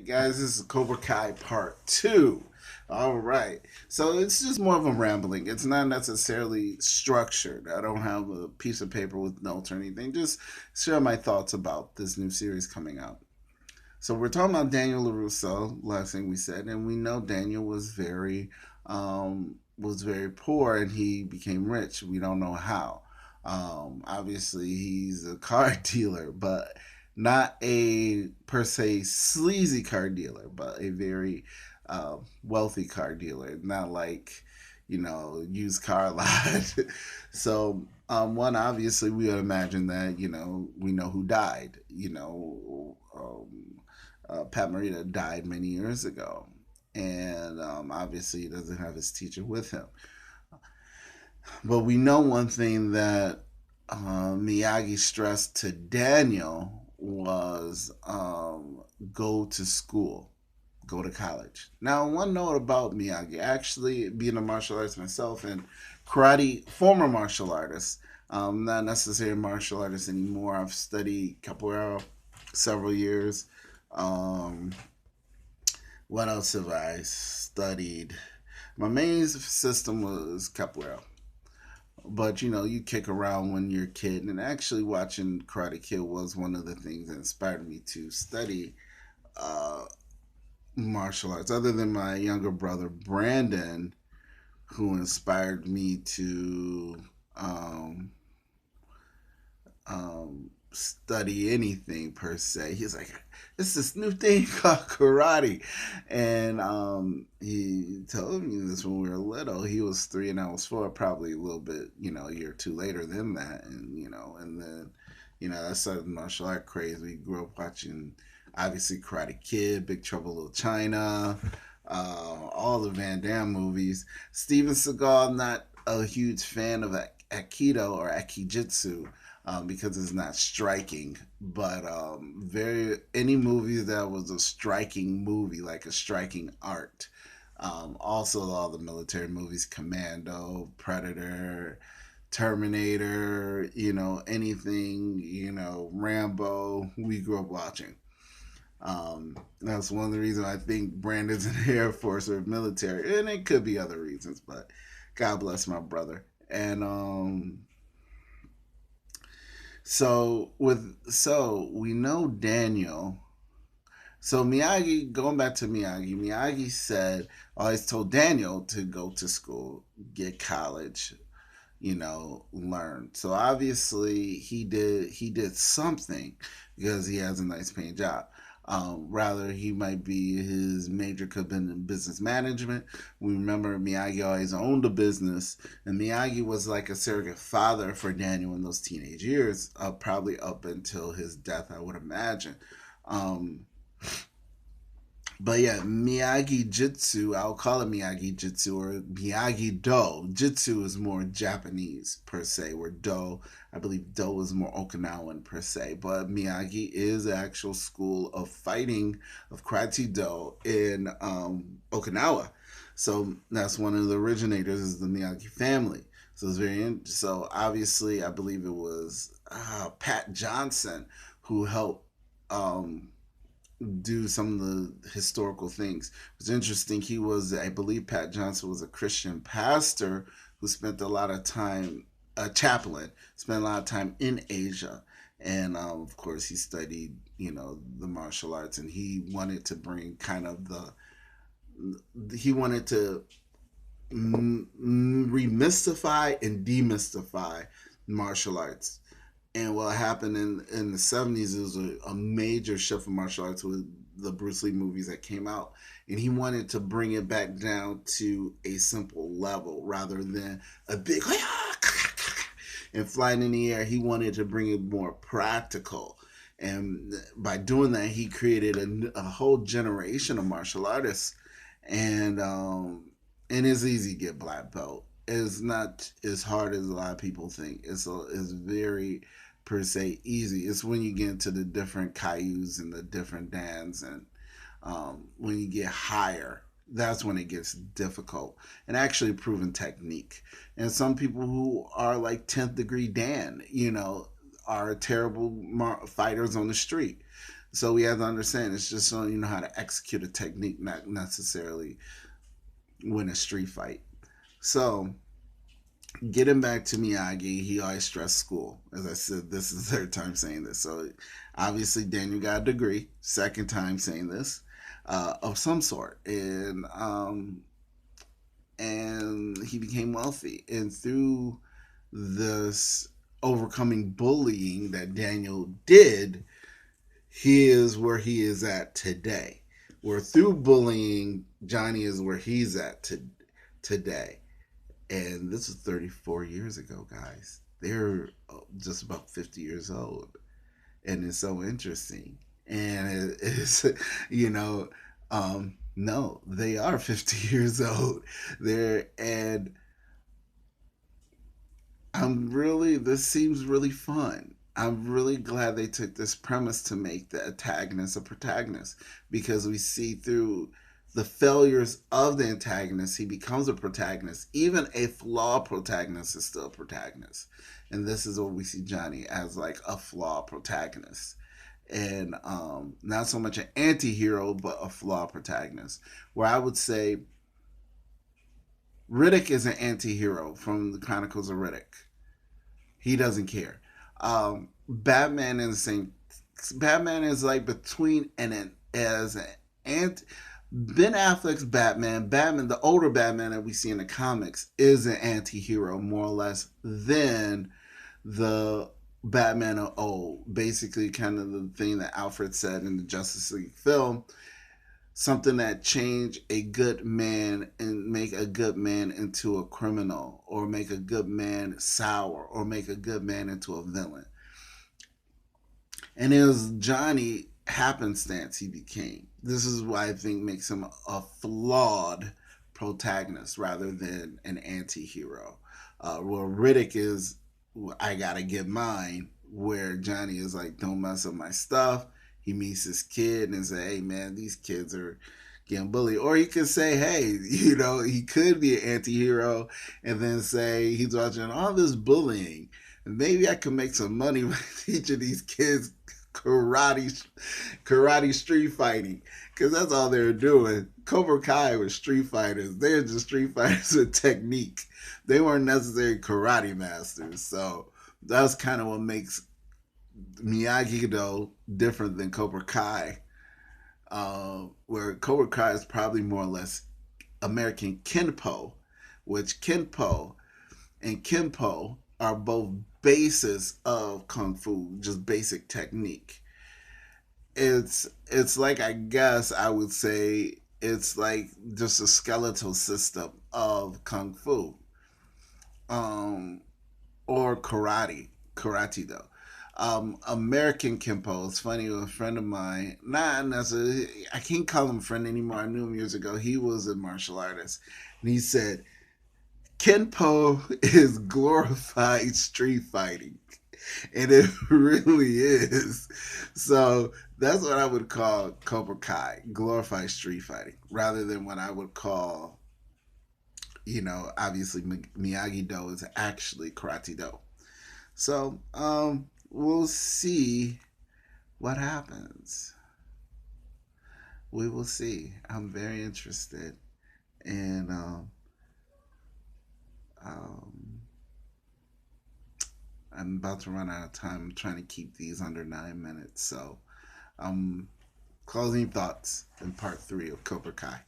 guys, this is Cobra Kai Part 2. All right. So it's just more of a rambling. It's not necessarily structured. I don't have a piece of paper with notes or anything. Just share my thoughts about this new series coming out. So we're talking about Daniel LaRusso, last thing we said, and we know Daniel was very poor and he became rich. We don't know how. Obviously he's a car dealer, but not a per se sleazy car dealer, but a very wealthy car dealer. Not like used car lot. So one, obviously we would imagine that we know who died. Pat Morita died many years ago, and obviously he doesn't have his teacher with him. But we know one thing that Miyagi stressed to Daniel was go to school, go to college. Now, one note about Miyagi, actually being a martial artist myself and karate, former martial artist, not necessarily a martial artist anymore. I've studied capoeira several years. Um, what else have I studied? My main system was capoeira. But you kick around when you're a kid, and actually watching Karate Kid was one of the things that inspired me to study uh, martial arts. Other than my younger brother Brandon, who inspired me to um, study anything per se. He's like, it's this new thing called karate, and he told me this when we were little. He was 3 and I was 4, probably a little bit, a year or two later than that, and then that started the martial art craze. We grew up watching, obviously, Karate Kid, Big Trouble in Little China. All the Van Damme movies. Steven Seagal, not a huge fan of Aikido or Aikijitsu, because it's not striking. But very any movie that was a striking movie, like a striking art. Also, all the military movies: Commando, Predator, Terminator. Anything. Rambo. We grew up watching. That's one of the reasons I think Brandon's in the Air Force or military, and it could be other reasons, but God bless my brother. And so we know Daniel. So Miyagi, going back to Miyagi said, always told Daniel to go to school, get college, learn. So obviously he did something because he has a nice paying job. Rather, he might be his major could have been in business management. We remember Miyagi always owned a business, and Miyagi was like a surrogate father for Daniel in those teenage years, probably up until his death, I would imagine. Um, but yeah, Miyagi Jitsu, I'll call it Miyagi Jitsu or Miyagi Do. Jitsu is more Japanese per se, where Do, I believe Do is more Okinawan per se. But Miyagi is the actual school of fighting, of Karate Do in Okinawa. So that's one of the originators is the Miyagi family. So it's so obviously I believe it was Pat Johnson who helped um, do some of the historical things. It's interesting. He was, I believe, Pat Johnson was a Christian pastor who spent a lot of time, a chaplain, spent a lot of time in Asia, and of course he studied, the martial arts, and he wanted to bring kind of he wanted to remystify and demystify martial arts. And what happened in the 70s is a major shift in martial arts with the Bruce Lee movies that came out. And he wanted to bring it back down to a simple level rather than a big and flying in the air. He wanted to bring it more practical. And by doing that, he created a whole generation of martial artists. And it's easy to get black belt. It's not as hard as a lot of people think. It's very per se easy. It's when you get into the different Cailloux and the different dans, and when you get higher, that's when it gets difficult and actually proven technique. And some people who are like 10th degree Dan, are terrible fighters on the street. So we have to understand it's just so you know how to execute a technique, not necessarily win a street fight. So getting back to Miyagi, he always stressed school. As I said, this is the third time saying this. So obviously Daniel got a degree, second time saying this, of some sort, and he became wealthy. And through this overcoming bullying that Daniel did, he is where he is at today. Where through bullying, Johnny is where he's at today. And this was 34 years ago, guys. They're just about 50 years old. And it's so interesting. And it's, you know, no, they are 50 years old. And this seems really fun. I'm really glad they took this premise to make the antagonist a protagonist because we see through the failures of the antagonist, he becomes a protagonist. Even a flawed protagonist is still a protagonist. And this is what we see Johnny as like a flawed protagonist. And not so much an anti hero, but a flawed protagonist. Where I would say Riddick is an anti hero from the Chronicles of Riddick. He doesn't care. Batman is the same. Batman is like between and as an ant. Ben Affleck's Batman, the older Batman that we see in the comics, is an anti-hero more or less than the Batman of old. Basically, kind of the thing that Alfred said in the Justice League film, something that change a good man and make a good man into a criminal, or make a good man sour, or make a good man into a villain. And it was Johnny happenstance he became. This is why I think makes him a flawed protagonist rather than an anti-hero. Where Riddick is, I gotta get mine. Where Johnny is like, don't mess up my stuff. He meets his kid and say, hey man, these kids are getting bullied. Or he could say, hey, he could be an anti-hero and then say he's watching all this bullying. Maybe I can make some money by teaching these kids karate karate street fighting, because that's all they're doing. Cobra Kai was street fighters. They're just street fighters with technique. They weren't necessarily karate masters. So that's kind of what makes Miyagi Do different than Cobra Kai, where Cobra Kai is probably more or less American Kenpo, which Kenpo and Kenpo are both bases of Kung Fu, just basic technique. It's like, I guess I would say it's like just a skeletal system of Kung Fu, um, or karate though. American Kempo. It's funny, a friend of mine, not necessarily, I can't call him a friend anymore. I knew him years ago. He was a martial artist, and he said Kenpo is glorified street fighting, and it really is. So that's what I would call Cobra Kai, glorified street fighting, rather than what I would call, obviously Miyagi Do is actually Karate Do. So we'll see what happens. We will see. I'm very interested, and um, I'm about to run out of time. I'm trying to keep these under 9 minutes. So, closing thoughts in part three of Cobra Kai.